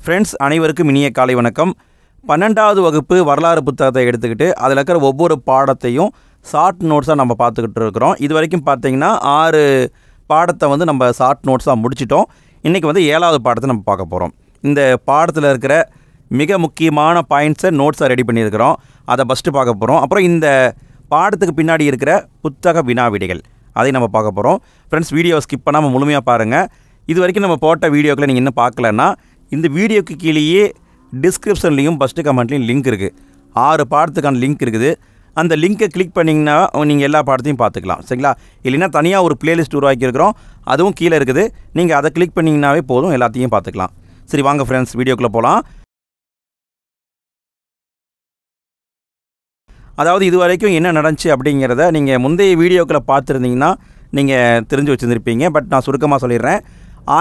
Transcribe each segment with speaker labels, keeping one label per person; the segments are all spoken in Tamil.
Speaker 1: ஃப்ரெண்ட்ஸ் அனைவருக்கும் இனிய காலை வணக்கம். 12வது வகுப்பு வரலாறு புத்தகத்தை எடுத்துக்கிட்டு அதில் இருக்கிற ஒவ்வொரு பாடத்தையும் ஷார்ட் நோட்ஸாக நம்ம பார்த்துக்கிட்டு இருக்கிறோம். இது வரைக்கும் பார்த்தீங்கன்னா 6 பாடத்தை வந்து நம்ம ஷார்ட் நோட்ஸாக முடிச்சிட்டோம். இன்றைக்கி வந்து 7வது பாடத்தை நம்ம பார்க்க போகிறோம். இந்த பாடத்தில் இருக்கிற மிக முக்கியமான பாயிண்ட்ஸை நோட்ஸாக ரெடி பண்ணியிருக்கிறோம். அதை ஃபஸ்ட்டு பார்க்க போகிறோம். அப்புறம் இந்த பாடத்துக்கு பின்னாடி இருக்கிற புத்தக வினாவிடைகள் அதை நம்ம பார்க்க போகிறோம். ஃப்ரெண்ட்ஸ், வீடியோவை ஸ்கிப் பண்ணாமல் முழுமையாக பாருங்கள். இது வரைக்கும் நம்ம போட்ட வீடியோக்களை நீங்கள் இன்னும் பார்க்கலன்னா இந்த வீடியோக்கு கீழேயே டிஸ்கிரிப்ஷன்லேயும் ஃபஸ்ட்டு கமெண்ட்லேயும் லிங்க் இருக்குது. 6 பாடத்துக்கான லிங்க் இருக்குது. அந்த லிங்க்கை கிளிக் பண்ணிங்கன்னா நீங்கள் எல்லா பாடத்தையும் பார்த்துக்கலாம். சரிங்களா? இல்லைன்னா தனியாக ஒரு பிளேலிஸ்ட் உருவாக்கியிருக்கிறோம், அதுவும் கீழே இருக்குது. நீங்கள் அதை கிளிக் பண்ணிங்கன்னாவே போதும், எல்லாத்தையும் பார்த்துக்கலாம். சரி, வாங்க ஃப்ரெண்ட்ஸ், வீடியோக்குள்ளே போகலாம். அதாவது இது வரைக்கும் என்ன நடந்துச்சு அப்படிங்கிறத நீங்கள் முந்தைய வீடியோக்களை பார்த்துருந்தீங்கன்னா நீங்கள் தெரிஞ்சு வச்சுருந்துருப்பீங்க. பட் நான் சுருக்கமாக சொல்லிடுறேன்.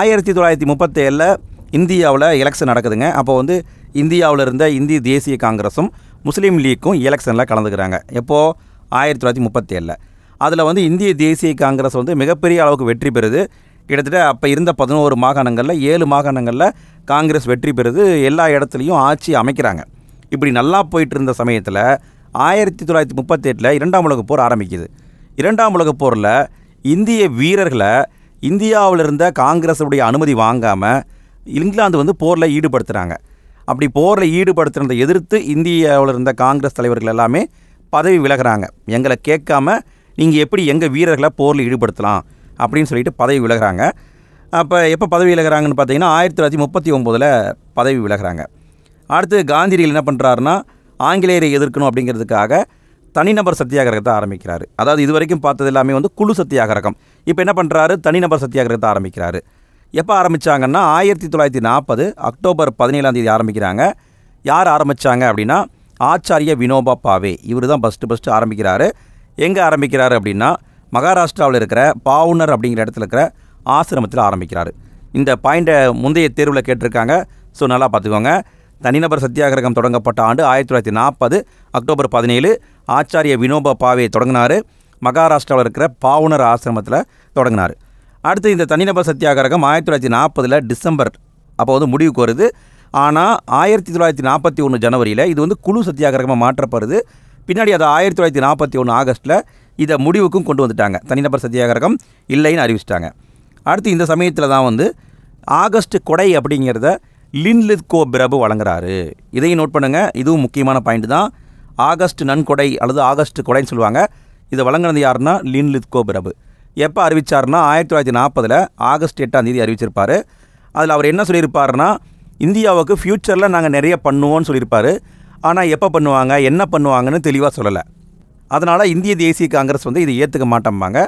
Speaker 1: 1937 இந்தியாவில் எலெக்ஷன் நடக்குதுங்க. அப்போ வந்து இந்தியாவில் இருந்த இந்திய தேசிய காங்கிரஸும் முஸ்லீம் லீக்கும் எலெக்ஷனில் கலந்துக்கிறாங்க. எப்போது? 1937. அதில் வந்து இந்திய தேசிய காங்கிரஸ் வந்து மிகப்பெரிய அளவுக்கு வெற்றி பெறுது. கிட்டத்தட்ட அப்போ இருந்த 11 மாகாணங்களில் 7 மாகாணங்களில் காங்கிரஸ் வெற்றி பெறுது. எல்லா இடத்துலையும் ஆட்சி அமைக்கிறாங்க. இப்படி நல்லா போயிட்டு இருந்த சமயத்தில் 1938 2ஆம் உலகப் போர் ஆரம்பிக்குது. 2ஆம் உலகப் போரில் இந்திய வீரர்களை இந்தியாவில் இருந்த காங்கிரஸுடைய அனுமதி வாங்காமல் இங்கிலாந்து வந்து போரில் ஈடுபடுத்துகிறாங்க. அப்படி போரில் ஈடுபடுத்துறதை எதிர்த்து இந்தியாவில் இருந்த காங்கிரஸ் தலைவர்கள் எல்லாமே பதவி விலகிறாங்க. எங்களை கேட்காம நீங்கள் எப்படி எங்கள் வீரர்களை போரில் ஈடுபடுத்தலாம் அப்படின்னு சொல்லிட்டு பதவி விலகிறாங்க. அப்போ எப்போ பதவி விலகிறாங்கன்னு பார்த்தீங்கன்னா 1939 பதவி விலகிறாங்க. அடுத்து காந்தியடிகள் என்ன பண்ணுறாருன்னா ஆங்கிலேயரை எதிர்க்கணும் அப்படிங்கிறதுக்காக தனிநபர் சத்தியாகிரகத்தை ஆரம்பிக்கிறாரு. அதாவது இது வரைக்கும் பார்த்தது எல்லாமே வந்து குழு சத்தியாகிரகம். இப்போ என்ன பண்ணுறாரு? தனிநபர் சத்தியாகிரகத்தை ஆரம்பிக்கிறாரு. எப்போ ஆரம்பித்தாங்கன்னா 1940 அக்டோபர் 17 ஆரம்பிக்கிறாங்க. யார் ஆரம்பித்தாங்க அப்படின்னா ஆச்சாரிய வினோபா பாவே. இவர் தான் ஃபஸ்ட்டு ஆரம்பிக்கிறாரு. எங்கே ஆரம்பிக்கிறாரு அப்படின்னா மகாராஷ்டிராவில் இருக்கிற பாவுனர் அப்படிங்கிற இடத்துல இருக்கிற ஆசிரமத்தில் ஆரம்பிக்கிறாரு. இந்த பாயிண்ட்டை முந்தைய தேர்வில் கேட்டிருக்காங்க. ஸோ நல்லா பார்த்துக்கோங்க. தனிநபர் சத்தியாகிரகம் தொடங்கப்பட்ட ஆண்டு 1940 அக்டோபர் 17. ஆச்சாரிய வினோபா பாவே தொடங்கினார். மகாராஷ்டிராவில் இருக்கிற பாவுனர் ஆசிரமத்தில் தொடங்கினார். அடுத்து இந்த தனிநபர் சத்தியாகிரகம் 1940 டிசம்பர் அப்போ வந்து முடிவுக்கு வருது. ஆனால் 1941 ஜனவரியில் இது வந்து குழு சத்தியாகிரகமாக மாற்றப்படுது. பின்னாடி அது 1941 ஆகஸ்ட்டில் இதை முடிவுக்கும் கொண்டு வந்துட்டாங்க. தனிநபர் சத்தியாகிரகம் இல்லைன்னு அறிவிச்சிட்டாங்க. அடுத்து இந்த சமயத்தில் தான் வந்து ஆகஸ்ட் கொடை அப்படிங்கிறத லின்லித்கோ பிரபு வழங்குறாரு. இதையும் நோட் பண்ணுங்கள். இதுவும் முக்கியமான பாயிண்ட் தான். ஆகஸ்ட் நன்கொடை அல்லது ஆகஸ்ட் கொடைன்னு சொல்லுவாங்க. இதை வழங்குறது யாருன்னா லின்லித்கோ பிரபு. எப்போ அறிவித்தார்னா 1940 ஆகஸ்ட் 8 அறிவிச்சிருப்பார். அதில் அவர் என்ன சொல்லியிருப்பாருன்னா இந்தியாவுக்கு ஃப்யூச்சரில் நாங்கள் நிறைய பண்ணுவோன்னு சொல்லியிருப்பார். ஆனால் எப்போ பண்ணுவாங்க, என்ன பண்ணுவாங்கன்னு தெளிவாக சொல்லலை. அதனால் இந்திய தேசிய காங்கிரஸ் வந்து இதை ஏற்றுக்க மாட்டோம்பாங்க.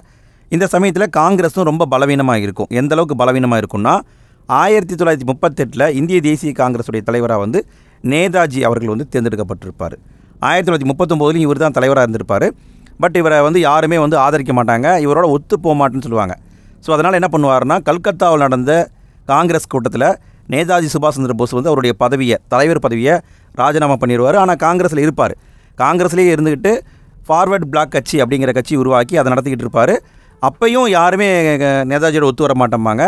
Speaker 1: இந்த சமயத்தில் காங்கிரஸும் ரொம்ப பலவீனமாக இருக்கும். எந்த அளவுக்கு பலவீனமாக இருக்குன்னா 1938 இந்திய தேசிய காங்கிரஸுடைய தலைவராக வந்து நேதாஜி அவர்கள் வந்து தேர்ந்தெடுக்கப்பட்டிருப்பார். 1939 இவர் தான் தலைவராக இருந்திருப்பார். பட் இவரை வந்து யாருமே வந்து ஆதரிக்க மாட்டாங்க. இவரோட ஒத்து போக மாட்டேன்னு சொல்லுவாங்க. ஸோ அதனால் என்ன பண்ணுவார்னா கல்கத்தாவில் நடந்த காங்கிரஸ் கூட்டத்தில் நேதாஜி சுபாஷ் சந்திர போஸ் வந்து அவருடைய தலைவர் பதவியை ராஜினாமா பண்ணிடுவார். ஆனால் காங்கிரஸில் இருப்பார். காங்கிரஸ்லேயே இருந்துக்கிட்டு ஃபார்வர்ட் பிளாக் கட்சி அப்படிங்கிற கட்சி உருவாக்கி அதை நடத்திக்கிட்டு இருப்பார். அப்பையும் யாருமே நேதாஜியோட ஒத்து வர மாட்டோம்பாங்க.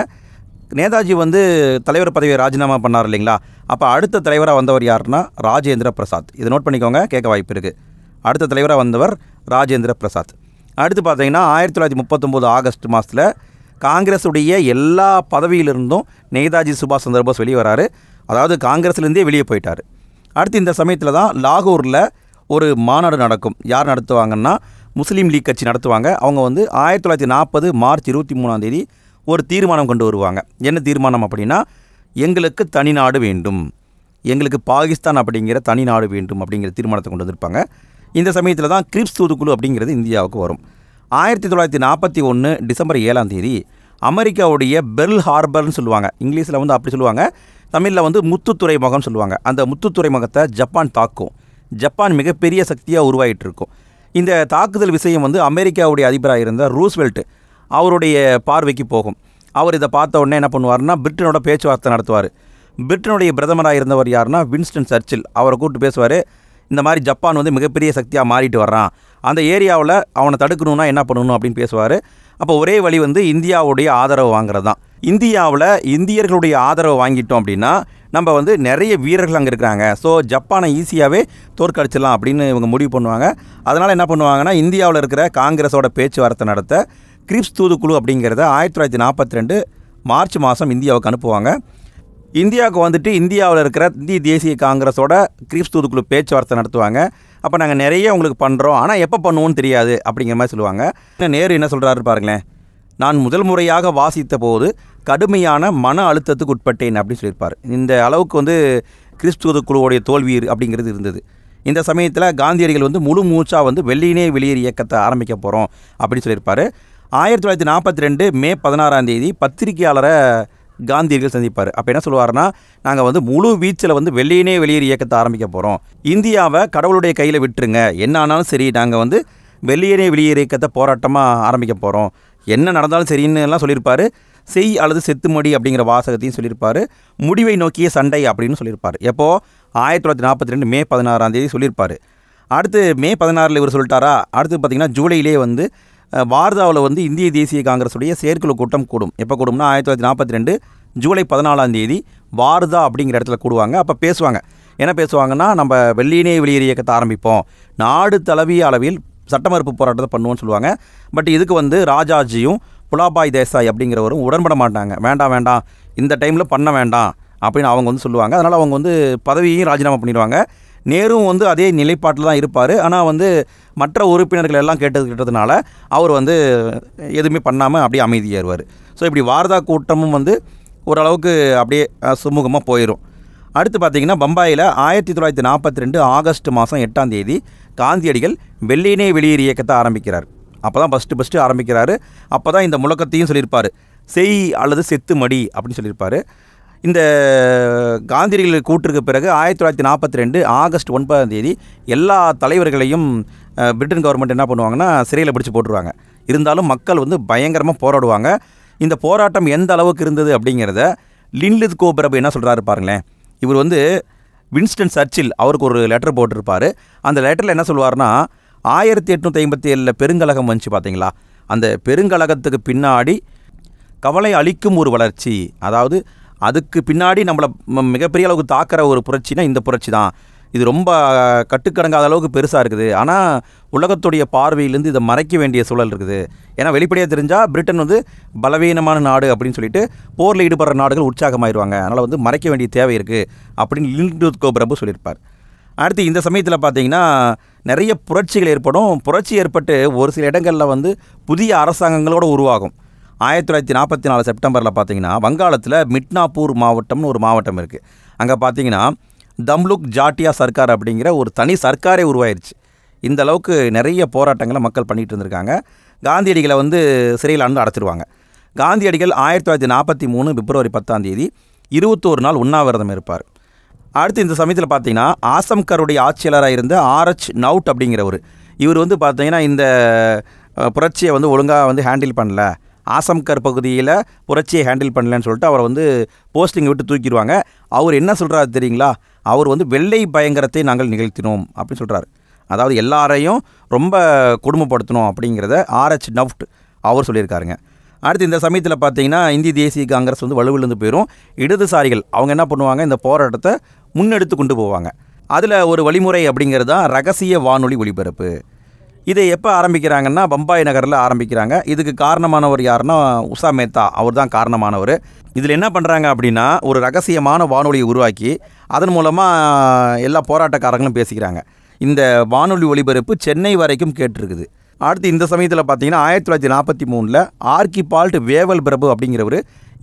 Speaker 1: நேதாஜி வந்து தலைவர் பதவியை ராஜினாமா பண்ணார் இல்லைங்களா? அப்போ அடுத்த தலைவராக வந்தவர் யாருன்னா ராஜேந்திர பிரசாத். இதை நோட் பண்ணிக்கோங்க, கேட்க வாய்ப்பு இருக்குது. அடுத்த தலைவராக வந்தவர் ராஜேந்திர பிரசாத். அடுத்து பார்த்தீங்கன்னா 1939 ஆகஸ்ட் மாதத்தில் காங்கிரஸுடைய எல்லா பதவியிலிருந்தும் நேதாஜி சுபாஷ் சந்திர போஸ் வெளியே வராரு. அதாவது காங்கிரஸ்லேருந்தே வெளியே போயிட்டார். அடுத்து இந்த சமயத்தில் தான் லாகூரில் ஒரு மாநாடு நடக்கும். யார் நடத்துவாங்கன்னா முஸ்லீம் லீக் கட்சி நடத்துவாங்க. அவங்க வந்து 1940 மார்ச் 23 ஒரு தீர்மானம் கொண்டு வருவாங்க. என்ன தீர்மானம் அப்படின்னா எங்களுக்கு தனிநாடு வேண்டும், எங்களுக்கு பாகிஸ்தான் அப்படிங்கிற தனிநாடு வேண்டும் அப்படிங்கிற தீர்மானத்தை கொண்டு வந்திருப்பாங்க. இந்த சமயத்தில் தான் கிரிப்ஸ் தூதுக்குழு அப்படிங்கிறது இந்தியாவுக்கு வரும். 1941 டிசம்பர் 7 அமெரிக்காவுடைய பெர்ல் ஹார்பர்னு சொல்லுவாங்க. இங்கிலீஷில் வந்து அப்படி சொல்லுவாங்க, தமிழில் வந்து முத்து துறைமுகம்னு சொல்லுவாங்க. அந்த முத்து துறைமுகத்தை ஜப்பான் தாக்கும். ஜப்பான் மிகப்பெரிய சக்தியாக உருவாகிட்டு இருக்கும். இந்த தாக்குதல் விஷயம் வந்து அமெரிக்காவுடைய அதிபராக இருந்த ரூஸ்வெல்ட் அவருடைய பார்வைக்கு போகும். அவர் இதை பார்த்த உடனே என்ன பண்ணுவார்னா பிரிட்டனோட பேச்சுவார்த்தை நடத்துவார். பிரிட்டனுடைய பிரதமராக இருந்தவர் யாருன்னா வின்ஸ்டன் சர்ச்சில். அவரை கூப்பிட்டு பேசுவார். இந்த மாதிரி ஜப்பான் வந்து மிகப்பெரிய சக்தியாக மாறிட்டு வர்றான், அந்த ஏரியாவில் அவனை தடுக்கணுன்னா என்ன பண்ணணும் அப்படின்னு பேசுவார். அப்போ ஒரே வழி வந்து இந்தியாவுடைய ஆதரவு வாங்குறது தான். இந்தியாவில் இந்தியர்களுடைய ஆதரவு வாங்கிட்டோம் அப்படின்னா நம்ம வந்து நிறைய வீரர்கள் அங்கே இருக்கிறாங்க, ஸோ ஜப்பானை ஈஸியாகவே தோற்கடிச்சிடலாம் அப்படின்னு இவங்க முடிவு பண்ணுவாங்க. அதனால் என்ன பண்ணுவாங்கன்னா, இந்தியாவில் இருக்கிற காங்கிரஸோட பேச்சுவார்த்தை நடத்த கிரிப்ஸ் தூதுக்குழு அப்படிங்கிறத 1942 மார்ச் மாதம் இந்தியாவுக்கு அனுப்புவாங்க. இந்தியாவுக்கு வந்துட்டு இந்தியாவில் இருக்கிற இந்திய தேசிய காங்கிரஸோட கிரிப்ஸ் தூதுக்குழு பேச்சுவார்த்தை நடத்துவாங்க. அப்போ நாங்கள் நிறைய உங்களுக்கு பண்ணுறோம், ஆனால் எப்போ பண்ணுவோன்னு தெரியாது அப்படிங்கிற மாதிரி சொல்லுவாங்க. நேரு என்ன சொல்கிறாரு பாருங்களேன், நான் முதல் முறையாக வாசித்த போது கடுமையான மன அழுத்தத்துக்கு உட்பட்டேன் அப்படின்னு சொல்லியிருப்பார். இந்த அளவுக்கு வந்து கிரிப்ஸ் தூதுக்குழுவோடைய தோல்வி அப்படிங்கிறது இருந்தது. இந்த சமயத்தில் காந்தியடிகள் வந்து முழு மூச்சாக வந்து வெள்ளியினே வெளியேறு இயக்கத்தை ஆரம்பிக்க போகிறோம் அப்படின்னு சொல்லியிருப்பார். 1942 மே 16 பத்திரிகையாளரை காந்தியடிகள் சந்திப்பார். அப்போ என்ன சொல்லுவார்னா, நாங்கள் வந்து முழு வீச்சில் வந்து வெள்ளியினே வெளியேறு இயக்கத்தை ஆரம்பிக்க போகிறோம், இந்தியாவை கடவுளுடைய கையில் விட்டுருங்க, என்ன ஆனாலும் சரி, நாங்கள் வந்து வெள்ளியினே வெளியேறு இயக்கத்தை போராட்டமாக ஆரம்பிக்க போகிறோம், என்ன நடந்தாலும் சரின்னு எல்லாம் சொல்லியிருப்பார். செய் அல்லது செத்துமடி அப்படிங்கிற வாசகத்தையும் சொல்லியிருப்பார். முடிவை நோக்கிய சண்டை அப்படின்னு சொல்லியிருப்பார். எப்போது 1942 மே 16 சொல்லியிருப்பார். அடுத்து மே 16 இவர் சொல்லிட்டாரா, அடுத்து பார்த்திங்கன்னா ஜூலையிலே வந்து வார்தாவில் வந்து இந்திய தேசிய காங்கிரஸுடைய செயற்குழு கூட்டம் கூடும். எப்போ கூடும்னா 1942 ஜூலை 14 வார்தா அப்படிங்கிற இடத்துல கூடுவாங்க. அப்போ பேசுவாங்க. என்ன பேசுவாங்கன்னா, நம்ம வெள்ளியினே வெளியேறு இயக்கத்தை ஆரம்பிப்போம், நாடு தழுவிய அளவில் சட்ட மறுப்பு போராட்டத்தை பண்ணுவோன்னு சொல்லுவாங்க. பட் இதுக்கு வந்து ராஜாஜியும் புலாபாய் தேசாய் அப்படிங்கிறவரும் உடன்பட மாட்டாங்க. வேண்டாம் இந்த டைமில் பண்ண வேண்டாம் அப்படின்னு அவங்க வந்து சொல்லுவாங்க. அதனால் அவங்க வந்து பதவியையும் ராஜினாமா பண்ணிடுவாங்க. நேரும் வந்து அதே நிலைப்பாட்டில் தான் இருப்பார். ஆனால் வந்து மற்ற உறுப்பினர்கள் எல்லாம் கேட்டதுனால அவர் வந்து எதுவுமே பண்ணாமல் அப்படியே அமைதியாயிருவார். ஸோ இப்படி வார்தா கூட்டமும் வந்து ஓரளவுக்கு அப்படியே சுமூகமாக போயிடும். அடுத்து பார்த்திங்கன்னா, பம்பாயில் 1942 ஆகஸ்ட் மாதம் 8 காந்தியடிகள் வெள்ளியினே வெளியேறு இயக்கத்தை ஆரம்பிக்கிறார். அப்போ தான் ஃபஸ்ட்டு ஆரம்பிக்கிறாரு. அப்போ தான் இந்த முழக்கத்தையும் சொல்லியிருப்பார், செய் அல்லது செத்து மடி அப்படின்னு சொல்லியிருப்பார். இந்த காந்தியடிகள் கூட்டிற்கு பிறகு 1942 ஆகஸ்ட் 9 எல்லா தலைவர்களையும் பிரிட்டன் கவர்மெண்ட் என்ன பண்ணுவாங்கன்னா, சிறையில் பிடிச்சி போட்டுருவாங்க. இருந்தாலும் மக்கள் வந்து பயங்கரமாக போராடுவாங்க. இந்த போராட்டம் எந்த அளவுக்கு இருந்தது அப்படிங்கிறத லின்லித் கோபிரபு என்ன சொல்கிறாரு பாருங்களேன். இவர் வந்து வின்ஸ்டன் சர்ச்சில் அவருக்கு ஒரு லெட்டர் போட்டிருப்பார். அந்த லெட்டரில் என்ன சொல்லுவார்னா, 1857 பெருங்கலகம் வந்துச்சு பார்த்தீங்களா, அந்த பெருங்கலகத்துக்கு பின்னாடி கவலை அளிக்கும் ஒரு வளர்ச்சி, அதாவது அதுக்கு பின்னாடி நம்மளை மிகப்பெரிய அளவுக்கு தாக்கிற ஒரு புரட்சினா இந்த புரட்சி தான். இது ரொம்ப கட்டுக்கடங்காத அளவுக்கு பெருசாக இருக்குது. ஆனால் உலகத்துடைய பார்வையிலேருந்து இதை மறைக்க வேண்டிய சூழல் இருக்குது. ஏன்னா வெளிப்படையாக தெரிஞ்சால் பிரிட்டன் வந்து பலவீனமான நாடு அப்படின்னு சொல்லிட்டு போரில் ஈடுபடுற நாடுகள் உற்சாகமாயிருவாங்க. அதனால் வந்து மறைக்க வேண்டிய தேவை இருக்குது அப்படின்னு லின்லித் கோபிரபு சொல்லியிருப்பார். அடுத்து இந்த சமயத்தில் பார்த்தீங்கன்னா நிறைய புரட்சிகள் ஏற்படும். புரட்சி ஏற்பட்டு ஒரு சில இடங்களில் வந்து புதிய அரசாங்கங்களோடு உருவாகும். 1944 செப்டம்பரில் பார்த்தீங்கன்னா வங்காளத்தில் மிட்னாப்பூர் மாவட்டம்னு ஒரு மாவட்டம் இருக்குது. அங்கே பார்த்தீங்கன்னா தம்லுக் ஜாட்டியா சர்க்கார் அப்படிங்கிற ஒரு தனி சர்க்காரே உருவாயிருச்சு. இந்த அளவுக்கு நிறைய போராட்டங்களை மக்கள் பண்ணிகிட்டு இருந்திருக்காங்க. காந்தியடிகளை வந்து சிறையில் அடைச்சிருவாங்க. காந்தியடிகள் 1943 பிப்ரவரி 10 21 நாள் உண்ணாவிரதம் இருப்பார். அடுத்து இந்த சமயத்தில் பார்த்தீங்கன்னா ஆசம்கருடைய ஆட்சியாளராக இருந்த ஆர்எச் நவுட் அப்படிங்கிறவர், இவர் வந்து பார்த்தீங்கன்னா இந்த புரட்சியை வந்து ஒழுங்காக வந்து ஹேண்டில் பண்ணல, ஆசம்கர் பகுதியில் புரட்சியை ஹேண்டில் பண்ணலன்னு சொல்லிட்டு அவரை வந்து போஸ்டிங்கை விட்டு தூக்கிடுவாங்க. அவர் என்ன சொல்கிறாரு தெரியுங்களா, அவர் வந்து வெள்ளை பயங்கரத்தை நாங்கள் நிகழ்த்தினோம் அப்படின்னு சொல்கிறார். அதாவது எல்லாரையும் ரொம்ப கொடுமைப்படுத்தணும் அப்படிங்கிறத ஆர்எச் நவுட் அவர் சொல்லியிருக்காருங்க. அடுத்து இந்த சமயத்தில் பார்த்தீங்கன்னா இந்திய தேசிய காங்கிரஸ் வந்து வலுவிழந்து போயிடும். இடதுசாரிகள் அவங்க என்ன பண்ணுவாங்க, இந்த போராட்டத்தை முன்னெடுத்து கொண்டு போவாங்க. அதில் ஒரு வழிமுறை அப்படிங்கிறது தான் ரகசிய வானொலி ஒளிபரப்பு. இதை எப்போ ஆரம்பிக்கிறாங்கன்னா பம்பாய் நகரில் ஆரம்பிக்கிறாங்க. இதுக்கு காரணமானவர் யாருன்னா உஷா மேத்தா, அவர் தான் காரணமானவர். இதில் என்ன பண்ணுறாங்க அப்படின்னா, ஒரு ரகசியமான வானொலியை உருவாக்கி அதன் மூலமாக எல்லா போராட்டக்காரங்களும் பேசிக்கிறாங்க. இந்த வானொலி ஒளிபரப்பு சென்னை வரைக்கும் கேட்டிருக்குது. அடுத்து இந்த சமயத்தில் பார்த்தீங்கன்னா 1943 ஆர்கிபால்ட் வேவல் பிரபு அப்படிங்கிறவர்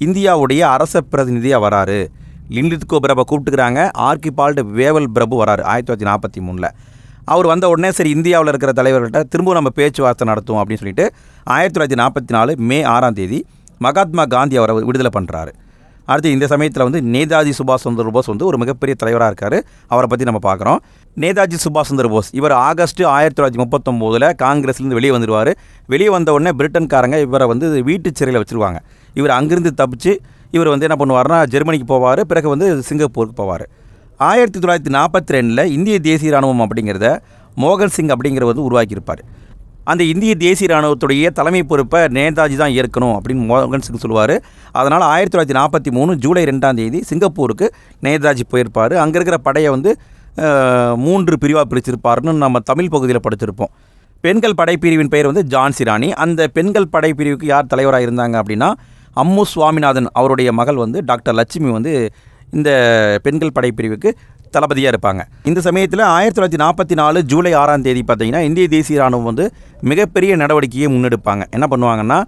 Speaker 1: இந்தியாவுடைய அரச பிரதிநிதியாக வராரு. லின்லித் கோபிரபை கூப்பிட்டுக்கிறாங்க, ஆர்கிபால்ட் வேவல் பிரபு வராரு 1943. அவர் வந்த உடனே சரி இந்தியாவில் இருக்கிற தலைவர்கள்ட்ட திரும்பவும் நம்ம பேச்சுவார்த்தை நடத்தும் அப்படின்னு சொல்லிட்டு 1944 மே 6 மகாத்மா காந்தி அவரை விடுதலை பண்ணுறாரு. அடுத்து இந்த சமயத்தில் வந்து நேதாஜி சுபாஷ் சந்திர போஸ் வந்து ஒரு மிகப்பெரிய தலைவராக இருக்கார். அவரை பற்றி நம்ம பார்க்குறோம். நேதாஜி சுபாஷ் சந்திர போஸ் இவர் ஆகஸ்ட் 1939 காங்கிரஸ்லேருந்து வெளியே வந்துடுவார். வெளியே வந்த உடனே பிரிட்டன்காரங்க இவரை வந்து வீட்டு சிறையில் வச்சுருவாங்க. இவர் அங்கிருந்து தப்பிச்சு இவர் வந்து என்ன பண்ணுவார்னா ஜெர்மனிக்கு போவார். பிறகு வந்து சிங்கப்பூருக்கு போவார். 1942 இந்திய தேசிய இராணுவம் அப்படிங்கிறத மோகன் சிங் அப்படிங்கிற வந்து உருவாக்கியிருப்பார். அந்த இந்திய தேசிய இராணுவத்துடைய தலைமை பொறுப்பை நேதாஜி தான் ஏற்கணும் அப்படின்னு மோகன் சிங் சொல்லுவார். அதனால் 1943 ஜூலை 2ஆம் தேதி சிங்கப்பூருக்கு நேதாஜி போயிருப்பார். அங்கே இருக்கிற படையை வந்து 3 பிரிவாக பிரிச்சிருப்பாருன்னு நம்ம தமிழ் பகுதியில் படிச்சிருப்போம். பெண்கள் படைப்பிரிவின் பெயர் வந்து ஜான்சி ராணி. அந்த பெண்கள் படைப்பிரிவுக்கு யார் தலைவராக இருந்தாங்க அப்படின்னா அம்மு சுவாமிநாதன் அவருடைய மகள் வந்து டாக்டர் லட்சுமி வந்து இந்த பெண்கள் படைப்பிரிவுக்கு தளபதியாக இருப்பாங்க. இந்த சமயத்தில் 1944 ஜூலை 6ஆம் தேதி பார்த்திங்கன்னா இந்திய தேசிய இராணுவம் வந்து மிகப்பெரிய நடவடிக்கையை முன்னெடுப்பாங்க. என்ன பண்ணுவாங்கன்னா,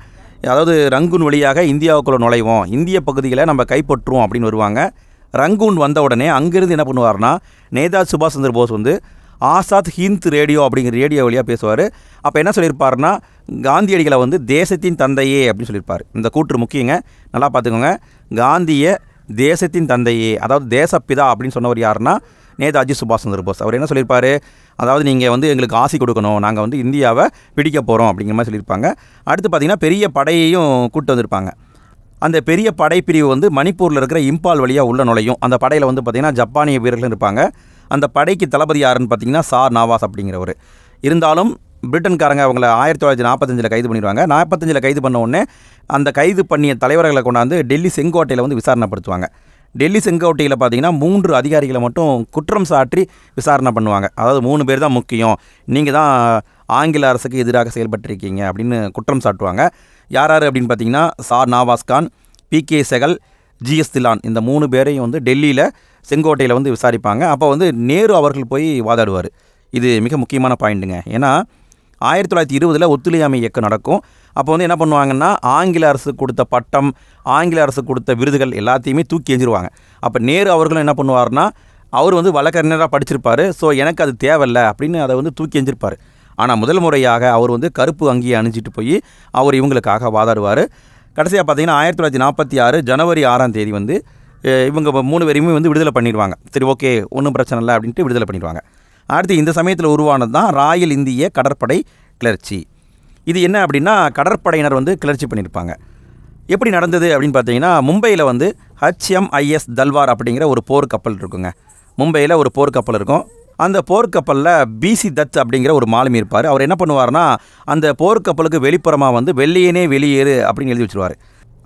Speaker 1: அதாவது ரங்கூன் வழியாக இந்தியாவுக்குள்ளே நுழைவோம், இந்திய பகுதிகளை நம்ம கைப்பற்றுவோம் அப்படின்னு வருவாங்க. ரங்கூன் வந்த உடனே அங்கேருந்து என்ன பண்ணுவார்னா, நேதாஜி சுபாஷ் சந்திர போஸ் வந்து ஆசாத் ஹிந்த் ரேடியோ அப்படிங்கிற ரேடியோ வழியாக பேசுவார். அப்போ என்ன சொல்லியிருப்பாருன்னா, காந்தியடிகளை வந்து தேசத்தின் தந்தையே அப்படின்னு சொல்லியிருப்பார். இந்த கூற்று முக்கியங்க, நல்லா பார்த்துக்கோங்க. காந்திய தேசத்தின் தந்தையே, அதாவது தேசப்பிதா அப்படின்னு சொன்னவர் யாருன்னா நேதாஜி சுபாஷ் சந்திர போஸ். அவர் என்ன சொல்லியிருப்பார், அதாவது நீங்கள் வந்து எங்களுக்கு ஆசி கொடுக்கணும், நாங்கள் வந்து இந்தியாவை பிடிக்க போகிறோம் அப்படிங்கிற மாதிரி சொல்லியிருப்பாங்க. அடுத்து பார்த்திங்கன்னா பெரிய படையையும் கூப்பிட்டு வந்திருப்பாங்க. அந்த பெரிய படைப்பிரிவு வந்து மணிப்பூரில் இருக்கிற இம்பால் வழியாக உள்ள நுழையும். அந்த படையில் வந்து பார்த்திங்கன்னா ஜப்பானிய வீரர்கள் இருப்பாங்க. அந்த படைக்கு தளபதி யாருன்னு பார்த்திங்கன்னா சார் நவாஸ் அப்படிங்கிறவர். இருந்தாலும் பிரிட்டன்காரங்க அவங்கள 1945 கைது பண்ணிடுவாங்க. 45 கைது பண்ண உடனே அந்த கைது பண்ணிய தலைவர்களை கொண்டாந்து டெல்லி செங்கோட்டையில் வந்து விசாரணைப்படுத்துவாங்க. டெல்லி செங்கோட்டையில் பார்த்திங்கன்னா 3 அதிகாரிகளை மட்டும் குற்றம் சாட்டி விசாரணை பண்ணுவாங்க. அதாவது 3 பேர் தான் முக்கியம், நீங்கள் தான் ஆங்கில அரசுக்கு எதிராக செயல்பட்டிருக்கீங்க அப்படின்னு குற்றம் சாட்டுவாங்க. யார் யார் அப்படின்னு பார்த்தீங்கன்னா sir Nawaz Khan, PK Sehgal, GS Dhillon, இந்த 3 பேரையும் வந்து டெல்லியில் செங்கோட்டையில் வந்து விசாரிப்பாங்க. அப்போ வந்து நேரு அவர்கள் போய் வாதாடுவார். இது மிக முக்கியமான பாயிண்ட்டுங்க. ஏன்னா 1920 ஒத்துழையாமை இயக்கம் நடக்கும். அப்போ வந்து என்ன பண்ணுவாங்கன்னா, ஆங்கில அரசு கொடுத்த பட்டம், ஆங்கில அரசு கொடுத்த விருதுகள் எல்லாத்தையுமே தூக்கி எறிஞ்சிருவாங்க. அப்போ நேரு அவர்களும் என்ன பண்ணுவார்னா, அவர் வந்து வழக்கறிஞராக படிச்சிருப்பார், ஸோ எனக்கு அது தேவையில்லை அப்படின்னு அதை வந்து தூக்கி எறிஞ்சிருப்பார். ஆனால் முதல் முறையாக அவர் வந்து கருப்பு அங்கியை அணிஞ்சிட்டு போய் அவர் இவங்களுக்காக வாதாடுவார். கடைசியாக பார்த்தீங்கன்னா 1946 ஜனவரி 6ஆம் தேதி வந்து இவங்க 3 பேரையுமே வந்து விடுதலை பண்ணிடுவாங்க. சரி, ஓகே, ஒன்றும் பிரச்சனை இல்லை அப்படின்ட்டு விடுதலை பண்ணிடுவாங்க. அடுத்து இந்த சமயத்தில் உருவானது தான் ராயல் இந்திய கடற்படை கிளர்ச்சி. இது என்ன அப்படின்னா, கடற்படையினர் வந்து கிளர்ச்சி பண்ணியிருப்பாங்க. எப்படி நடந்தது அப்படின்னு பார்த்தீங்கன்னா, மும்பையில் வந்து HMIS தல்வார் அப்படிங்கிற ஒரு போர்க்கப்பல் இருக்குங்க. மும்பையில் ஒரு போர்க்கப்பல் இருக்கும். அந்த போர்க்கப்பலில் BC தத் அப்படிங்கிற ஒரு மாலுமி இருப்பார். அவர் என்ன பண்ணுவார்னா, அந்த போர்க்கப்பலுக்கு வெளிப்புறமாக வந்து வெள்ளையனே வெளியேறு அப்படின்னு எழுதி வச்சுருவார்.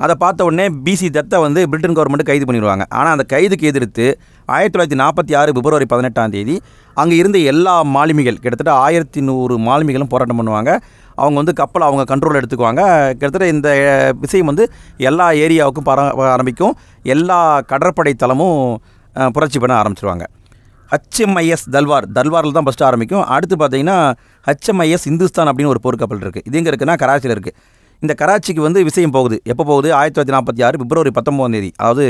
Speaker 1: அதை பார்த்த உடனே BC தத்தை வந்து பிரிட்டன் கவர்மெண்ட் கைது பண்ணிடுவாங்க. ஆனால் அந்த கைதுக்கு எதிர்த்து 1946 பிப்ரவரி 18ஆம் தேதி அங்கே இருந்த எல்லா மாலுமிகள், கிட்டத்தட்ட 1100 மாலுமிகளும் போராட்டம் பண்ணுவாங்க. அவங்க வந்து கப்பலை அவங்க கண்ட்ரோல் எடுத்துக்குவாங்க. கிட்டத்தட்ட இந்த விஷயம் வந்து எல்லா ஏரியாவுக்கும் ஆரம்பிக்கும். எல்லா கடற்படை தளமும் புரட்சி பண்ண ஆரம்பிச்சிருவாங்க. HMIS தல்வாரில் தான் ஃபஸ்ட்டு ஆரம்பிக்கும். அடுத்து பார்த்தீங்கன்னா HMIS இந்துஸ்தான் அப்படின்னு ஒரு போர்க்கப்பல் இருக்குது. இது எங்கே இருக்குன்னா கராச்சியில் இருக்குது. இந்த கராச்சிக்கு வந்து விஷயம் போகுது. எப்போ போகுது? 1946 பிப்ரவரி 19ஆம் தேதி. அதாவது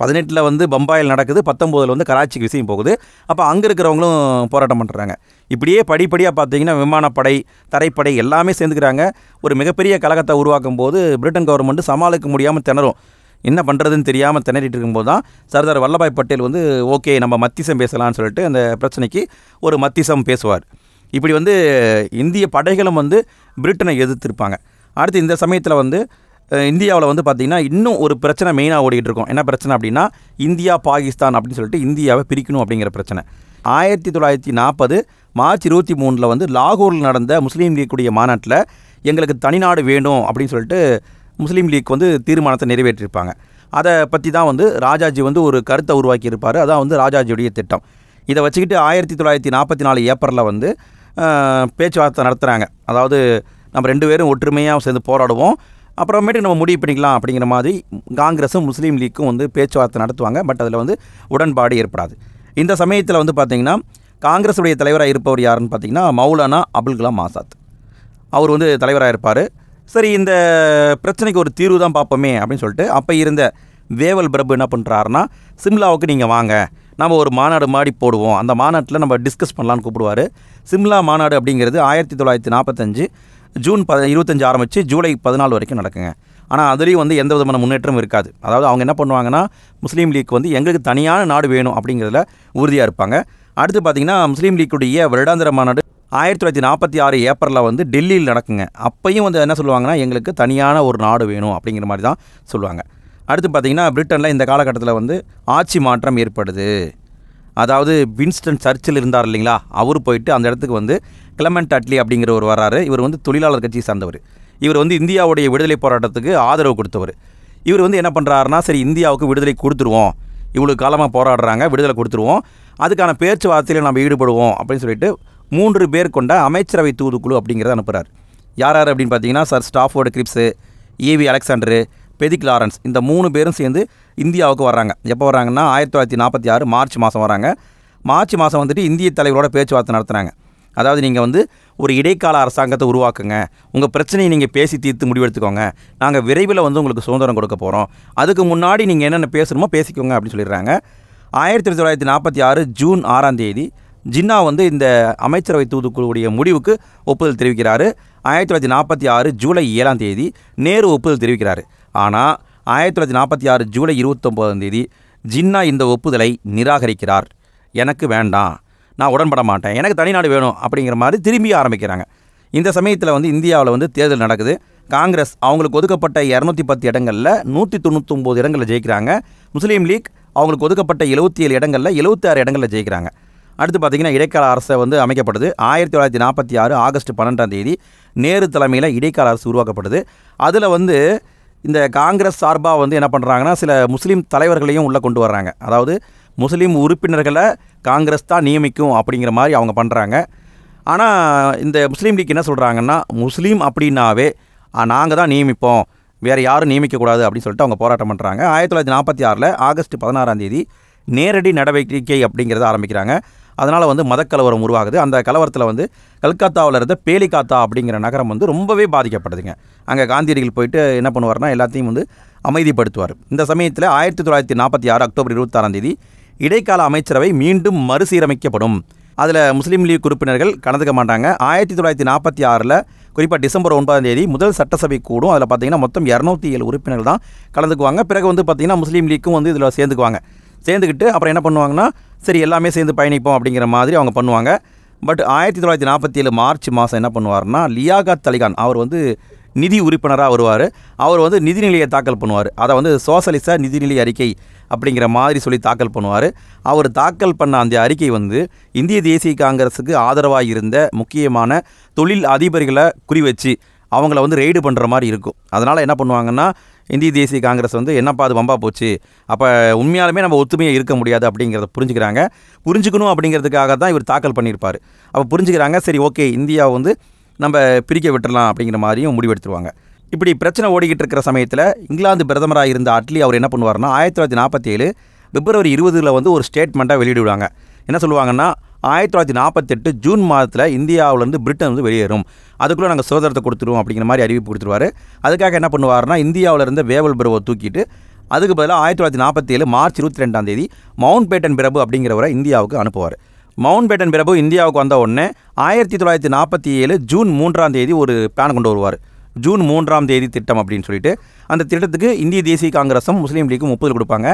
Speaker 1: 18 வந்து பம்பாயில் நடக்குது, 19 வந்து கராச்சிக்கு விஷயம் போகுது. அப்போ அங்கே இருக்கிறவங்களும் போராட்டம் பண்ணுறாங்க. இப்படியே படிப்படியாக பார்த்தீங்கன்னா விமானப்படை, தரைப்படை எல்லாமே சேர்ந்துக்கிறாங்க. ஒரு மிகப்பெரிய கழகத்தை உருவாக்கும் போது பிரிட்டன் கவர்மெண்ட் சமாளிக்க முடியாமல் திணறும். என்ன பண்ணுறதுன்னு தெரியாமல் திணறிட்டு இருக்கும்போது தான் சர்தார் வல்லபாய் பட்டேல் வந்து ஓகே நம்ம மத்திசம் பேசலான்னு சொல்லிட்டு அந்த பிரச்சனைக்கு ஒரு மத்திசம் பேசுவார். இப்படி வந்து இந்திய படைகளும் வந்து பிரிட்டனை எதிர்த்திருப்பாங்க. அடுத்து இந்த சமயத்தில் வந்து இந்தியாவில் வந்து பார்த்திங்கன்னா இன்னும் ஒரு பிரச்சனை மெயினாக ஓடிக்கிட்டு இருக்கும். என்ன பிரச்சனை அப்படின்னா, இந்தியா பாகிஸ்தான் அப்படின்னு சொல்லிட்டு இந்தியாவை பிரிக்கணும் அப்படிங்கிற பிரச்சனை. 1940 மார்ச் 23 வந்து லாகூரில் நடந்த முஸ்லீம் லீக்குடைய மாநாட்டில் எங்களுக்கு தனிநாடு வேணும் அப்படின்னு சொல்லிட்டு முஸ்லீம் லீக் வந்து தீர்மானத்தை நிறைவேற்றியிருப்பாங்க. அதை பற்றி தான் வந்து ராஜாஜி வந்து ஒரு கருத்தை உருவாக்கியிருப்பார். அதான் வந்து ராஜாஜியுடைய திட்டம். இதை வச்சுக்கிட்டு 1944 ஏப்ரலில் வந்து பேச்சுவார்த்தை நடத்துகிறாங்க. அதாவது நம்ம 2 பேரும் ஒற்றுமையாக சேர்ந்து போராடுவோம், அப்புறமேட்டு நம்ம முடிவு பண்ணிக்கலாம் அப்படிங்கிற மாதிரி காங்கிரஸும் முஸ்லீம் லீக்கும் வந்து பேச்சுவார்த்தை நடத்துவாங்க. பட் அதில் வந்து உடன்பாடு ஏற்படாது. இந்த சமயத்தில் வந்து பார்த்திங்கன்னா காங்கிரஸுடைய தலைவராக இருப்பவர் யாருன்னு பார்த்திங்கன்னா மௌலானா அபுல் கலாம் ஆசாத். அவர் வந்து தலைவராக இருப்பார். சரி, இந்த பிரச்சனைக்கு ஒரு தீர்வு தான் பார்ப்போமே அப்படின்னு சொல்லிட்டு அப்போ இருந்த வேவல் பிரபு என்ன பண்ணுறாருன்னா, சிம்லாவுக்கு நீங்கள் வாங்க, நம்ம ஒரு மாநாடு மாடி போடுவோம், அந்த மாநாட்டில் நம்ம டிஸ்கஸ் பண்ணலான்னு கூப்பிடுவார். சிம்லா மாநாடு அப்படிங்கிறது 1945 ஜூன் 25 ஆரம்பித்து ஜூலை 14 வரைக்கும் நடக்குங்க. ஆனால் அதுலேயும் வந்து எந்த விதமான முன்னேற்றமும் இருக்காது. அதாவது அவங்க என்ன பண்ணுவாங்கன்னா, முஸ்லீம் லீக் வந்து எங்களுக்கு தனியான நாடு வேணும் அப்படிங்கிறதுல உறுதியாக இருப்பாங்க. அடுத்து பார்த்திங்கன்னா முஸ்லீம் லீக்குடைய வருடாந்திர மாநாடு 1946 ஏப்ரலில் வந்து டெல்லியில் நடக்குங்க. அப்பையும் வந்து என்ன சொல்லுவாங்கன்னா, எங்களுக்கு தனியான ஒரு நாடு வேணும் அப்படிங்கிற மாதிரி தான் சொல்லுவாங்க. அடுத்து பார்த்திங்கன்னா பிரிட்டனில் இந்த காலகட்டத்தில் வந்து ஆட்சி மாற்றம் ஏற்படுது. அதாவது வின்ஸ்டன் சர்ச்சில் இருந்தார் இல்லைங்களா, அவர் போயிட்டு அந்த இடத்துக்கு வந்து கிளமெண்ட் அட்லி அப்படிங்கிறவர் வராரு. இவர் வந்து தொழிலாளர் கட்சியை சார்ந்தவர். இவர் வந்து இந்தியாவுடைய விடுதலை போராட்டத்துக்கு ஆதரவு கொடுத்தவர். இவர் வந்து என்ன பண்ணுறாருனா, சரி இந்தியாவுக்கு விடுதலை கொடுத்துருவோம், இவ்வளோ காலமாக போராடுறாங்க, விடுதலை கொடுத்துருவோம், அதுக்கான பேச்சுவார்த்தையில் நம்ம ஈடுபடுவோம் அப்படின்னு சொல்லிட்டு 3 பேர் கொண்ட அமைச்சரவை தூதுக்குழு அப்படிங்கிறத அனுப்புகிறார். யார் யார் அப்படின்னு பார்த்தீங்கன்னா, sir Stafford Cripps, AV Alexander, Pethick Lawrence, இந்த 3 பேரும் சேர்ந்து இந்தியாவுக்கு வர்றாங்க. எப்போ வர்றாங்கன்னா 1946 மார்ச் மாதம் வராங்க. மார்ச் மாதம் வந்துட்டு இந்திய தலைவரோட பேச்சுவார்த்தை நடத்துகிறாங்க. அதாவது நீங்கள் வந்து ஒரு இடைக்கால அரசாங்கத்தை உருவாக்குங்க, உங்கள் பிரச்சனையை நீங்கள் பேசி தீர்த்து முடிவெடுத்துக்கோங்க, நாங்கள் விரைவில் வந்து உங்களுக்கு சுதந்திரம் கொடுக்க போகிறோம், அதுக்கு முன்னாடி நீங்கள் என்னென்ன பேசணுமோ பேசிக்கோங்க அப்படின்னு சொல்லிடுறாங்க. 1946 ஜூன் 6ஆம் தேதி ஜின்னா வந்து இந்த அமைச்சரவை தூதுக்குழுவுடைய முடிவுக்கு ஒப்புதல் தெரிவிக்கிறாரு. 1946 ஜூலை 7ஆம் தேதி நேரு ஒப்புதல் தெரிவிக்கிறாரு. ஆனால் 1946 ஜூலை 29ஆம் தேதி ஜின்னா இந்த ஒப்புதலை நிராகரிக்கிறார். எனக்கு வேண்டாம், நான் உடன்பட மாட்டேன், எனக்கு தனிநாடு வேணும் அப்படிங்கிற மாதிரி திரும்பி ஆரம்பிக்கிறாங்க. இந்த சமயத்தில் வந்து இந்தியாவில் வந்து தேர்தல் நடக்குது. காங்கிரஸ் அவங்களுக்கு ஒதுக்கப்பட்ட 210 இடங்களில் 199 இடங்களில் ஜெயிக்கிறாங்க. முஸ்லீம் லீக் அவங்களுக்கு ஒதுக்கப்பட்ட 77 இடங்களில் 76 இடங்களில் ஜெயிக்கிறாங்க. அடுத்து பார்த்திங்கன்னா இடைக்கால அரசை வந்து அமைக்கப்படுது. 1946 ஆகஸ்ட் 12ஆம் தேதி நேரு தலைமையில் இடைக்கால அரசு உருவாக்கப்படுது. அதில் வந்து இந்த காங்கிரஸ் சார்பாக வந்து என்ன பண்ணுறாங்கன்னா, சில முஸ்லீம் தலைவர்களையும் உள்ளே கொண்டு வர்றாங்க. அதாவது முஸ்லீம் உறுப்பினர்களை காங்கிரஸ் தான் நியமிக்கும் அப்படிங்கிற மாதிரி அவங்க பண்ணுறாங்க. ஆனால் இந்த முஸ்லீம் லீக் என்ன சொல்கிறாங்கன்னா, முஸ்லீம் அப்படின்னாவே நாங்கள் தான் நியமிப்போம், வேறு யாரும் நியமிக்கக்கூடாது அப்படின்னு சொல்லிட்டு அவங்க போராட்டம் பண்ணுறாங்க. 1946 ஆகஸ்ட் 16ஆம் தேதி நேரடி நடவடிக்கை அப்படிங்கிறத ஆரம்பிக்கிறாங்க. அதனால் வந்து மதக்கலவரம் உருவாகுது. அந்த கலவரத்தில் வந்து கல்கத்தாவில் இருந்த பேலிகாத்தா அப்படிங்கிற நகரம் வந்து ரொம்பவே பாதிக்கப்படுதுங்க. அங்கே காந்தியடிகள் போயிட்டு என்ன பண்ணுவார்னா, எல்லாத்தையும் வந்து அமைதிப்படுத்துவார். இந்த சமயத்தில் 1946 அக்டோபர் 26ஆம் தேதி இடைக்கால அமைச்சரவை மீண்டும் மறுசீரமைக்கப்படும். அதில் முஸ்லீம் லீக் உறுப்பினர்கள் கலந்துக்க மாட்டாங்க. 1946 குறிப்பாக டிசம்பர் 9ஆம் தேதி முதல் சட்டசபை கூடும். அதில் பார்த்திங்கன்னா மொத்தம் 207 உறுப்பினர்கள் தான் கலந்துக்குவாங்க. பிறகு வந்து பார்த்திங்கன்னா முஸ்லீம் லீக்கும் வந்து இதில் சேர்ந்துக்கிட்டு அப்புறம் என்ன பண்ணுவாங்கன்னா, சரி எல்லாமே சேர்ந்து பயணிப்போம் அப்படிங்கிற மாதிரி அவங்க பண்ணுவாங்க. பட் 1947 மார்ச் மாதம் என்ன பண்ணுவார்னா, லியாகத் அலிகான் அவர் வந்து நிதி உறுப்பினராக வருவார். அவர் வந்து நிதிநிலையை தாக்கல் பண்ணுவார். அதை வந்து சோசலிச நிதிநிலை அறிக்கை அப்படிங்கிற மாதிரி சொல்லி தாக்கல் பண்ணுவார். அவர் தாக்கல் பண்ண அந்த அறிக்கை வந்து இந்திய தேசிய காங்கிரஸுக்கு ஆதரவாக இருந்த முக்கியமான தொழில் அதிபர்களை குறிவச்சு அவங்கள வந்து ரெய்டு பண்ணுற மாதிரி இருக்கும். அதனால் என்ன பண்ணுவாங்கன்னா, இந்திய தேசிய காங்கிரஸ் வந்து என்னப்பா அது வம்பா போச்சு, அப்போ உண்மையாலுமே நம்ம ஒத்துமையாக இருக்க முடியாது அப்படிங்கிறத புரிஞ்சுக்கணும் அப்படிங்கிறதுக்காக தான் இவர் தாக்கல் பண்ணியிருப்பார். அப்போ புரிஞ்சுக்கிறாங்க, சரி ஓகே இந்தியாவை வந்து நம்ம பிரிக்க விட்டுறலாம் அப்படிங்கிற மாதிரியும் முடிவெடுத்துருவாங்க. இப்படி பிரச்சனை ஓடிக்கிட்டு இருக்கிற சமயத்தில் இங்கிலாந்து பிரதமராக இருந்த அட்லி அவர் என்ன பண்ணுவார்னா, 1947 பிப்ரவரி 20 வந்து ஒரு ஸ்டேட்மெண்ட்டாக வெளியிடுவாங்க. என்ன சொல்லுவாங்கன்னா, 1948 ஜூன் மாதத்தில் இந்தியாவிலேருந்து பிரிட்டன் வந்து வெளியேறும், அதுக்குள்ளே நாங்கள் சுதந்திரத்தை கொடுத்துருவோம் அப்படிங்கிற மாதிரி அறிவிப்பு கொடுத்துருவார். அதுக்காக என்ன பண்ணுவார்னா, இந்தியாவில் இருந்த வேவல் பிரபுவை தூக்கிட்டு அதுக்கு பதிலாக 1947 மார்ச் 22ஆம் தேதி மவுண்ட் பேட்டன் பிரபு அப்படிங்கிறவரை இந்தியாவுக்கு அனுப்புவார். மவுண்ட் பேட்டன் பிரபு இந்தியாவுக்கு வந்த உடனே 1947 ஜூன் 3ஆம் தேதி ஒரு பிளான் கொண்டு வருவார். ஜூன் 3ஆம் தேதி திட்டம் அப்படின்னு சொல்லிட்டு அந்த திட்டத்துக்கு இந்திய தேசிய காங்கிரஸும் முஸ்லீம் லீக்கும் ஒப்புதல் கொடுப்பாங்க.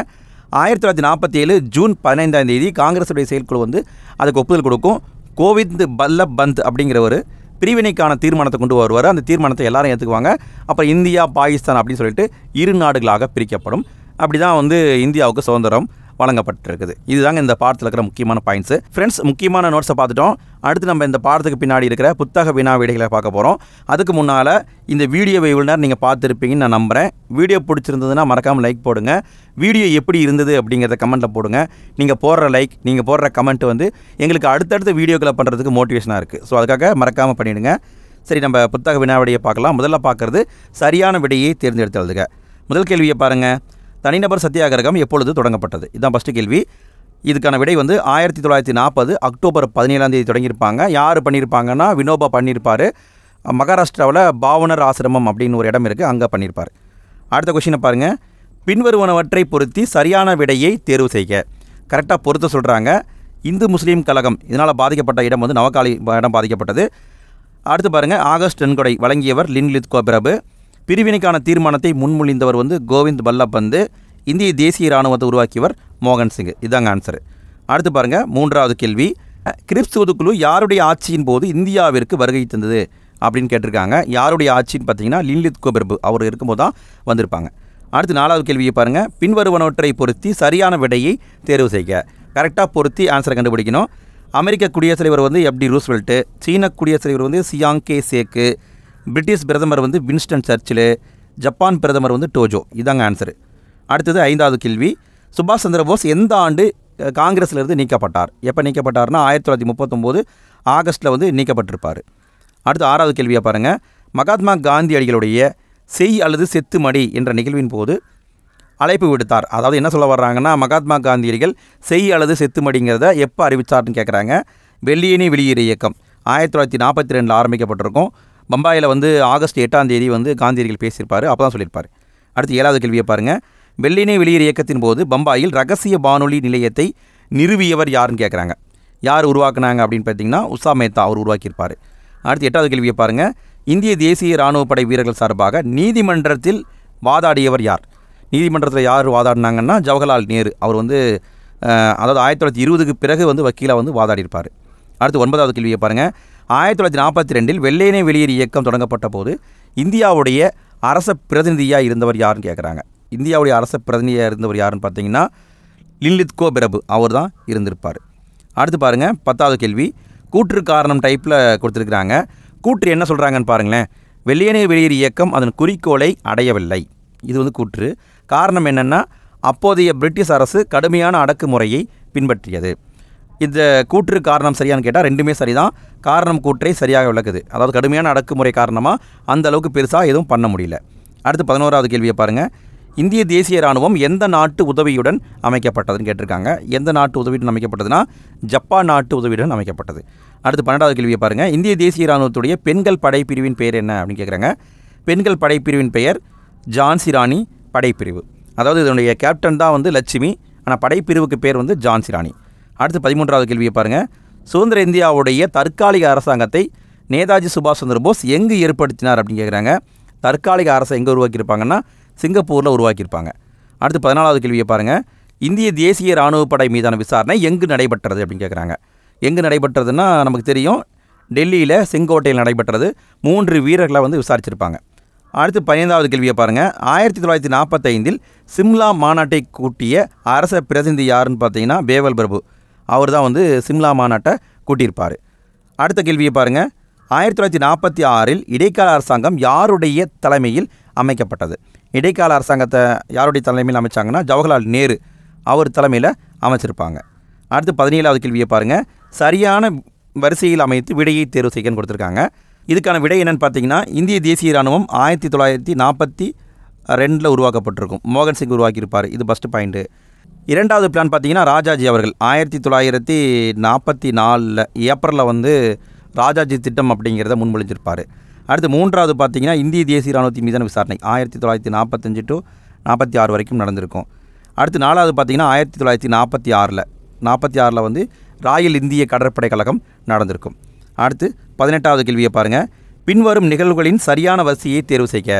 Speaker 1: 1947 ஜூன் 15ஆம் தேதி காங்கிரஸுடைய செயற்குழு வந்து அதுக்கு ஒப்புதல் கொடுக்கும். கோவிந்த் பல்லப் பந்த் அப்படிங்கிற ஒரு பிரிவினைக்கான தீர்மானத்தை கொண்டு வருவார். அந்த தீர்மானத்தை எல்லாரும் ஏற்றுக்குவாங்க. அப்புறம் இந்தியா பாகிஸ்தான் அப்படின்னு சொல்லிட்டு 2 நாடுகளாக பிரிக்கப்படும். அப்படி தான் வந்து இந்தியாவுக்கு சுதந்திரம் வழங்கப்பட்டிருக்குது. இதுதாங்க இந்த பாடத்தில் இருக்கிற முக்கியமான பாயிண்ட்ஸு. ஃப்ரெண்ட்ஸ், முக்கியமான நோட்ஸை பார்த்துட்டோம். அடுத்து நம்ம இந்த பாடத்துக்கு பின்னாடி இருக்கிற புத்தக வினா விடைகளை பார்க்க போகிறோம். அதுக்கு முன்னால் இந்த வீடியோவை இவ்வளோ நேரம் நீங்கள் பார்த்துருப்பீங்கன்னு நான் நம்புகிறேன். வீடியோ பிடிச்சிருந்ததுன்னா மறக்காமல் லைக் போடுங்க. வீடியோ எப்படி இருந்தது அப்படிங்கிறத கமெண்ட்டில் போடுங்க. நீங்கள் போடுற லைக், நீங்கள் போடுற கமெண்ட் வந்து எங்களுக்கு அடுத்தடுத்த வீடியோக்களை பண்ணுறதுக்கு மோட்டிவேஷனாக இருக்குது. ஸோ அதுக்காக மறக்காமல் பண்ணிவிடுங்க. சரி, நம்ம புத்தக வினா விடையை பார்க்கலாம். முதல்ல பார்க்குறது சரியான விடையை தேர்ந்தெடுத்து எழுதுக. முதல் கேள்வியை பாருங்கள். தனிநபர் சத்தியாகிரகம் எப்பொழுது தொடங்கப்பட்டது? இதுதான் ஃபஸ்ட்டு கேள்வி. இதுக்கான விடை வந்து 1940 அக்டோபர் 17ஆம் தேதி தொடங்கியிருப்பாங்க. யார் பண்ணியிருப்பாங்கன்னா, வினோபா பண்ணியிருப்பார். மகாராஷ்டிராவில் பாவனர் ஆசிரமம் அப்படின்னு ஒரு இடம் இருக்குது, அங்கே பண்ணியிருப்பார். அடுத்த கொஷினை பாருங்கள். பின்வருவனவற்றை பொருத்தி சரியான விடையை தேர்வு செய்க. கரெக்டாக பொறுத்த சொல்கிறாங்க. இந்து முஸ்லீம் கழகம் இதனால் பாதிக்கப்பட்ட இடம் வந்து நவகாலி இடம் பாதிக்கப்பட்டது. அடுத்து பாருங்கள். ஆகஸ்ட் நன்கொடை வழங்கியவர் லின்லித்கோ பிரபு. பிரிவினைக்கான தீர்மானத்தை முன்மொழிந்தவர் வந்து கோவிந்த் பல்லப் பந்த். இந்திய தேசிய இராணுவத்தை உருவாக்கியவர் மோகன் சிங். இதாங்க ஆன்சர். அடுத்து பாருங்கள். 3வது கேள்வி. கிரிப்ஸ் தூதுக்குழு யாருடைய ஆட்சியின் போது இந்தியாவிற்கு வருகை தந்தது அப்படின்னு கேட்டிருக்காங்க. யாருடைய ஆட்சின்னு பார்த்தீங்கன்னா லின்லித்கோ பிரபு அவர் இருக்கும்போது தான் வந்திருப்பாங்க. அடுத்து 4வது கேள்வியை பாருங்கள். பின்வருவனவற்றை பொருத்தி சரியான விடையை தேர்வு செய்க. கரெக்டாக பொருத்தி ஆன்சரை கண்டுபிடிக்கணும். அமெரிக்க குடியரசுத் தலைவர் வந்து எஃப்டி ரூஸ்வெல்ட்டு, சீன குடியரசுத் தலைவர் வந்து சியாங் கே சேக்கு, பிரிட்டிஷ் பிரதமர் வந்து வின்ஸ்டன் சர்ச்சில், ஜப்பான் பிரதமர் வந்து டோஜோ. இதாங்க ஆன்சரு. அடுத்தது 5வது கேள்வி. சுபாஷ் சந்திர போஸ் எந்த ஆண்டு காங்கிரஸிலிருந்து நீக்கப்பட்டார்? எப்போ நீக்கப்பட்டார்னா 1939 ஆகஸ்ட்டில் வந்து நீக்கப்பட்டிருப்பார். அடுத்து 6வது கேள்வியை பாருங்கள். மகாத்மா காந்தியடிகளுடைய செய் அல்லது செத்து மடி என்ற நிகழ்வின் போது அழைப்பு விடுத்தார். அதாவது என்ன சொல்ல வர்றாங்கன்னா, மகாத்மா காந்தியடிகள் செய் அல்லது செத்து மடிங்கிறத எப்போ அறிவித்தார்னு கேட்குறாங்க. வெள்ளியனே வெளியேறு இயக்கம் 1942 ஆரம்பிக்கப்பட்டிருக்கும். பம்பாயில் வந்து ஆகஸ்ட் 8ஆம் தேதி வந்து காந்தியடிகள் பேசியிருப்பார். அப்போ தான் சொல்லியிருப்பார். அடுத்து 7வது கேள்வியை பாருங்கள். வெள்ளியனே வெளியேறு இயக்கத்தின் போது பம்பாயில் ரகசிய வானொலி நிலையத்தை நிறுவியவர் யாருன்னு கேட்குறாங்க. யார் உருவாக்குனாங்க அப்படின்னு பார்த்தீங்கன்னா உஷா மேத்தா அவர் உருவாக்கியிருப்பார். அடுத்து 8வது கேள்வியை பாருங்கள். இந்திய தேசிய இராணுவ படை வீரர்கள் சார்பாக நீதிமன்றத்தில் வாதாடியவர் யார்? நீதிமன்றத்தில் யார் வாதாடினாங்கன்னா ஜவஹர்லால் நேரு. அவர் வந்து அதாவது 1920க்கு பிறகு வந்து வக்கீலாக வந்து வாதாடியிருப்பார். அடுத்து 9வது கேள்வியை பாருங்கள். 1942 வெள்ளையனே வெளியேறு இயக்கம் தொடங்கப்பட்ட போது இந்தியாவுடைய அரச பிரதிநிதியாக இருந்தவர் யாருன்னு கேட்குறாங்க. இந்தியாவுடைய அரச பிரதிநிதியாக இருந்தவர் யாருன்னு பார்த்தீங்கன்னா லின்லித்கோ பிரபு அவர் தான் இருந்திருப்பார். அடுத்து பாருங்கள் 10வது கேள்வி. கூற்று காரணம் டைப்பில் கொடுத்துருக்குறாங்க. கூற்று என்ன சொல்கிறாங்கன்னு பாருங்களேன். வெள்ளையனே வெளியேறு இயக்கம் அதன் குறிக்கோளை அடையவில்லை. இது வந்து கூற்று. காரணம் என்னென்னா, அப்போதைய பிரிட்டிஷ் அரசு கடுமையான அடக்குமுறையை பின்பற்றியது. இந்த கூற்று காரணம் சரியானு கேட்டால் ரெண்டுமே சரிதான். காரணம் கூற்றை சரியாக விளக்குது. அதாவது கடுமையான அடக்குமுறை காரணமாக அந்த அளவுக்கு பெருசாக எதுவும் பண்ண முடியல. அடுத்து 11வது கேள்வியை பாருங்கள். இந்திய தேசிய இராணுவம் எந்த நாட்டு உதவியுடன் அமைக்கப்பட்டதுன்னு கேட்டிருக்காங்க. எந்த நாட்டு உதவியுடன் அமைக்கப்பட்டதுன்னா ஜப்பான் நாட்டு உதவியுடன் அமைக்கப்பட்டது. அடுத்து 12வது கேள்வியை பாருங்கள். இந்திய தேசிய இராணுவத்துடைய பெண்கள் படைப்பிரிவின் பெயர் என்ன அப்படின்னு கேட்குறாங்க. பெண்கள் படைப்பிரிவின் பெயர் ஜான்சி ராணி படைப்பிரிவு. அதாவது இதனுடைய கேப்டன் தான் வந்து லட்சுமி, ஆனால் படைப்பிரிவுக்கு பேர் வந்து ஜான்சி ராணி. அடுத்து 13வது கேள்வியை பாருங்கள். சுதந்திர இந்தியாவுடைய தற்காலிக அரசாங்கத்தை நேதாஜி சுபாஷ் சந்திர போஸ் எங்கு ஏற்படுத்தினார் அப்படின்னு கேட்குறாங்க. தற்காலிக அரசை எங்கே உருவாக்கியிருப்பாங்கன்னா சிங்கப்பூரில் உருவாக்கியிருப்பாங்க. அடுத்து 14வது கேள்வியை பாருங்கள். இந்திய தேசிய இராணுவ படை மீதான விசாரணை எங்கு நடைபெற்றது அப்படின்னு கேட்குறாங்க. எங்கு நடைபெற்றதுன்னா நமக்கு தெரியும், டெல்லியில் செங்கோட்டையில் நடைபெற்றது. 3 வீரர்களை வந்து விசாரிச்சிருப்பாங்க. அடுத்து 15வது கேள்வியை பாருங்கள். 1945 சிம்லா மாநாட்டை கூட்டிய அரச பிரதிநிதி யாருன்னு பார்த்தீங்கன்னா பேவல் பிரபு. அவர் தான் வந்து சிம்லா மாநாட்டை கூட்டியிருப்பார். அடுத்த கேள்வியை பாருங்கள். 1946 இடைக்கால அரசாங்கம் யாருடைய தலைமையில் அமைக்கப்பட்டது? இடைக்கால அரசாங்கத்தை யாருடைய தலைமையில் அமைச்சாங்கன்னா ஜவஹர்லால் நேரு அவர் தலைமையில் அமைச்சிருப்பாங்க. அடுத்து 17வது கேள்வியை பாருங்கள். சரியான வரிசையில் அமைத்து விடையை தேர்வு செய்யன்னு கொடுத்துருக்காங்க. இதுக்கான விடை என்னென்னு பார்த்தீங்கன்னா, இந்திய தேசிய இராணுவம் 1942 உருவாக்கப்பட்டிருக்கும். மோகன் சிங் உருவாக்கியிருப்பார். இது ஃபஸ்ட்டு பாயிண்ட்டு. 2வது பிளான் பார்த்தீங்கன்னா ராஜாஜி அவர்கள் 1944 ஏப்ரலில் வந்து ராஜாஜி திட்டம் அப்படிங்கிறத முன்மொழிஞ்சிருப்பார். அடுத்து 3வது பார்த்தீங்கன்னா இந்திய தேசிய இராணுவத்தின் மீதான விசாரணை 1945 to 46 வரைக்கும் நடந்திருக்கும். அடுத்து 4வது பார்த்தீங்கன்னா 1946 வந்து ராயல் இந்திய கடற்படை கழகம் நடந்திருக்கும். அடுத்து 18வது கேள்வியை பாருங்கள். பின்வரும் நிகழ்வுகளின் சரியான வரிசையை தேர்வு செய்க.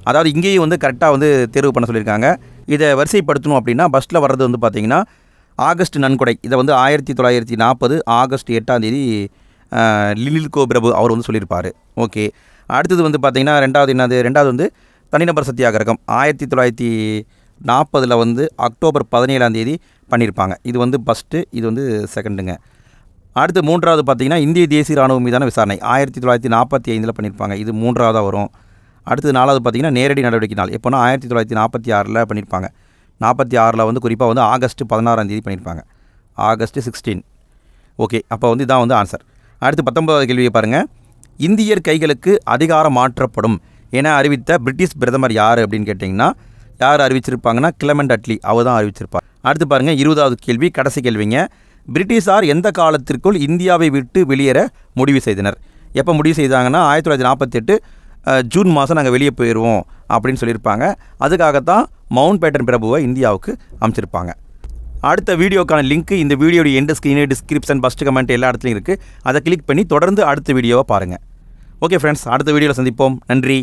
Speaker 1: அதாவது இங்கேயும் வந்து கரெக்டாக வந்து தேர்வு பண்ண சொல்லியிருக்காங்க. இதை வரிசைப்படுத்தணும் அப்படின்னா ஃபஸ்ட்டில் வர்றது வந்து பார்த்திங்கன்னா ஆகஸ்ட் நன்கொடை. இதை வந்து 1940 ஆகஸ்ட் 8ஆம் தேதி லின்லித்கோ பிரபு அவர் வந்து சொல்லியிருப்பார். ஓகே. அடுத்தது வந்து பார்த்திங்கன்னா ரெண்டாவது வந்து தனிநபர் சத்தியாகிரகம் 1940 வந்து அக்டோபர் 17ஆம் தேதி பண்ணியிருப்பாங்க. இது வந்து ஃபஸ்ட்டு, இது வந்து செகண்டுங்க. அடுத்து 3வது பார்த்திங்கன்னா இந்திய தேசிய இராணுவம் மீதான விசாரணை 1945 பண்ணியிருப்பாங்க. இது 3வதாக வரும். அடுத்தது 4வது பார்த்திங்கன்னா நேரடி நடவடிக்கை நாள் எப்போனா 1946 பண்ணியிருப்பாங்க. 46 வந்து குறிப்பாக வந்து ஆகஸ்ட் 16ஆம் தேதி பண்ணியிருப்பாங்க. ஆகஸ்ட் 16. ஓகே. அப்போ வந்து இதான் வந்து ஆன்சர். அடுத்து 19வது கேள்வியை பாருங்கள். இந்தியர் கைகளுக்கு அதிகாரம் மாற்றப்படும் என அறிவித்த பிரிட்டிஷ் பிரதமர் யார் அப்படின்னு கேட்டிங்கன்னா யார் அறிவிச்சிருப்பாங்கன்னா கிளமெண்ட் அட்லி அவர் தான் அறிவிச்சிருப்பார். அடுத்து பாருங்கள் 20வது கேள்வி, கடைசி கேள்விங்க. பிரிட்டிஷார் எந்த காலத்திற்குள் இந்தியாவை விட்டு வெளியேற முடிவு செய்தனர்? எப்போ முடிவு செய்தாங்கன்னா 1948 ஜூன் மாதம் நாங்கள் வெளியே போயிடுவோம் அப்படின்னு சொல்லியிருப்பாங்க. அதுக்காகத்தான் மவுண்ட் பேட்டன் பிரபுவை இந்தியாவுக்கு அமைச்சிருப்பாங்க. அடுத்த வீடியோக்கான லிங்க் இந்த வீடியோடைய end screen, description, first comment எல்லா இடத்துலையும் இருக்குது. அதை கிளிக் பண்ணி தொடர்ந்து அடுத்த வீடியோவை பாருங்கள். ஓகே ஃப்ரெண்ட்ஸ், அடுத்த வீடியோவில் சந்திப்போம். நன்றி.